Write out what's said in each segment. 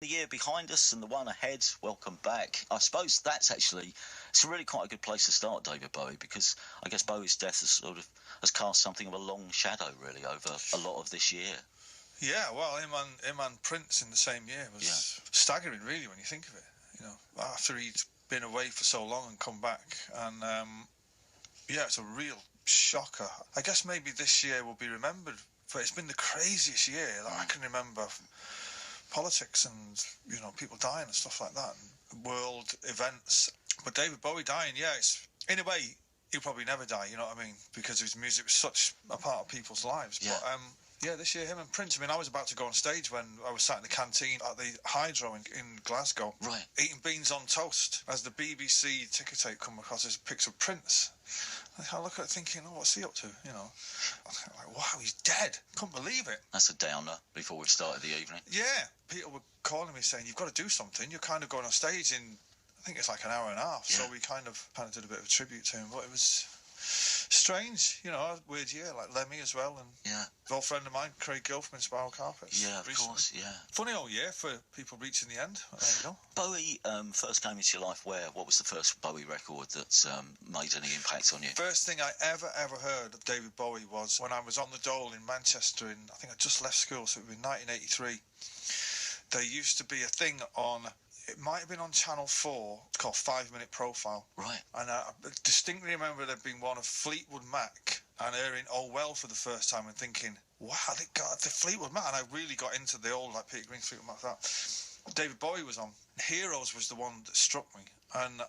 year behind us and the one ahead. Welcome back. I suppose it's really quite a good place to start, David Bowie, because I guess Bowie's death has cast something of a long shadow, really, over a lot of this year. Yeah, well, him and Prince in the same year was staggering, really, when you think of it. You know, after he'd been away for so long and come back, and it's a real shocker. I guess maybe this year will be remembered, but it's been the craziest year that I can remember. Politics and, you know, people dying and stuff like that, and world events. But David Bowie dying, it's in a way he'll probably never die. You know what I mean? Because his music was such a part of people's lives. Yeah. But this year, him and Prince. I mean, I was about to go on stage when I was sat in the canteen at the Hydro in Glasgow, right, eating beans on toast as the BBC ticker tape come across as pics of Prince. I look at it thinking, what's he up to? You know, like, wow, he's dead. Couldn't believe it. That's a downer before we've started the evening. Yeah, people were calling me saying, you've got to do something. You're kind of going on stage in, I think it's like an hour and a half. Yeah. So we kind of did a bit of a tribute to him, but it was strange, you know, a weird year, like Lemmy as well, and an old friend of mine, Craig Gill from Spiral Carpets. Yeah, of course, yeah. Funny old year for people reaching the end. There you go. Bowie first came into your life where? What was the first Bowie record that made any impact on you? First thing I ever heard of David Bowie was when I was on the dole in Manchester I think I just left school, so it was 1983. There used to be a thing on, it might have been on Channel 4, it's called 5 Minute Profile. Right. And I distinctly remember there being one of Fleetwood Mac and hearing Oh Well for the first time and thinking, wow, they got the Fleetwood Mac. And I really got into the old, like, Peter Green Fleetwood Mac. That. David Bowie was on. Heroes was the one that struck me. And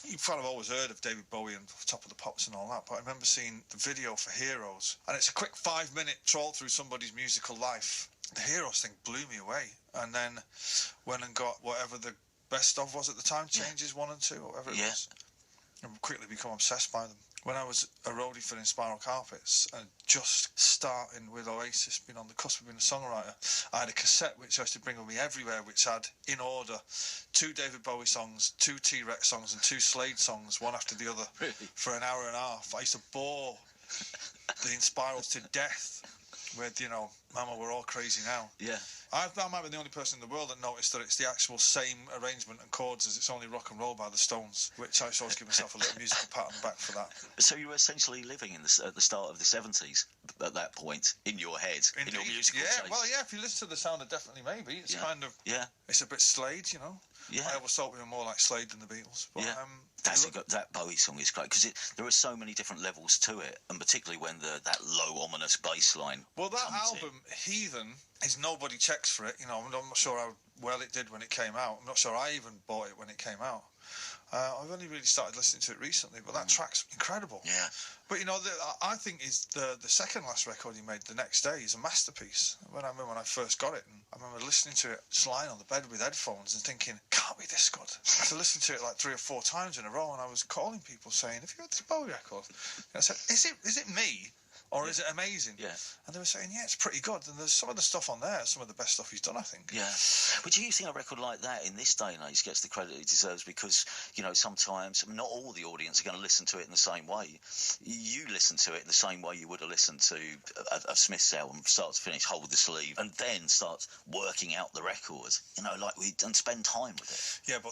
you've kind of always heard of David Bowie and Top of the Pops and all that, but I remember seeing the video for Heroes. And it's a quick 5-minute trawl through somebody's musical life. The Heroes thing blew me away. And then went and got whatever the best of was at the time, Changes 1 and 2, or whatever it was. And quickly become obsessed by them. When I was a roadie for Spiral Carpets and just starting with Oasis, being on the cusp of being a songwriter, I had a cassette which I used to bring with me everywhere, which had, in order, 2 David Bowie songs, 2 T-Rex songs and 2 Slade songs, one after the other, for an hour and a half. I used to bore the Inspirals to death with, you know, Mama, We're All Crazy Now. Yeah. I might be the only person in the world that noticed that it's the actual same arrangement and chords as It's Only Rock and Roll by the Stones, which I always give myself a little musical pat on the back for that. So you were essentially living at the start of the 70s at that point, in your head, in your musical taste. Well, if you listen to the sound of Definitely Maybe, it's kind of... Yeah. It's a bit Slade, you know? Yeah. I always thought we were more like Slade than the Beatles. But, that Bowie song is great, because there are so many different levels to it, and particularly when that low, ominous bass line. Well, that album, Heathen, is nobody checks for it. You know, I'm not sure how well it did when it came out. I'm not sure I even bought it when it came out. I've only really started listening to it recently, but that track's incredible. Yeah. But, you know, I think is the second last record he made, The Next Day, is a masterpiece. I remember when I first got it, and I remember listening to it just lying on the bed with headphones and thinking, can't be this good. I had to listen to it like 3 or 4 times in a row, and I was calling people saying, have you heard this Bowie record? And I said, is it me? Or is it amazing? Yeah. And they were saying, it's pretty good. And there's some of the stuff on there, some of the best stuff he's done, I think. Yeah. But do you think a record like that in this day and age gets the credit it deserves? Because, you know, sometimes not all the audience are going to listen to it in the same way. You listen to it in the same way you would have listened to a Smith's album, start to finish, hold the sleeve, and then start working out the record, you know, and spend time with it. Yeah, but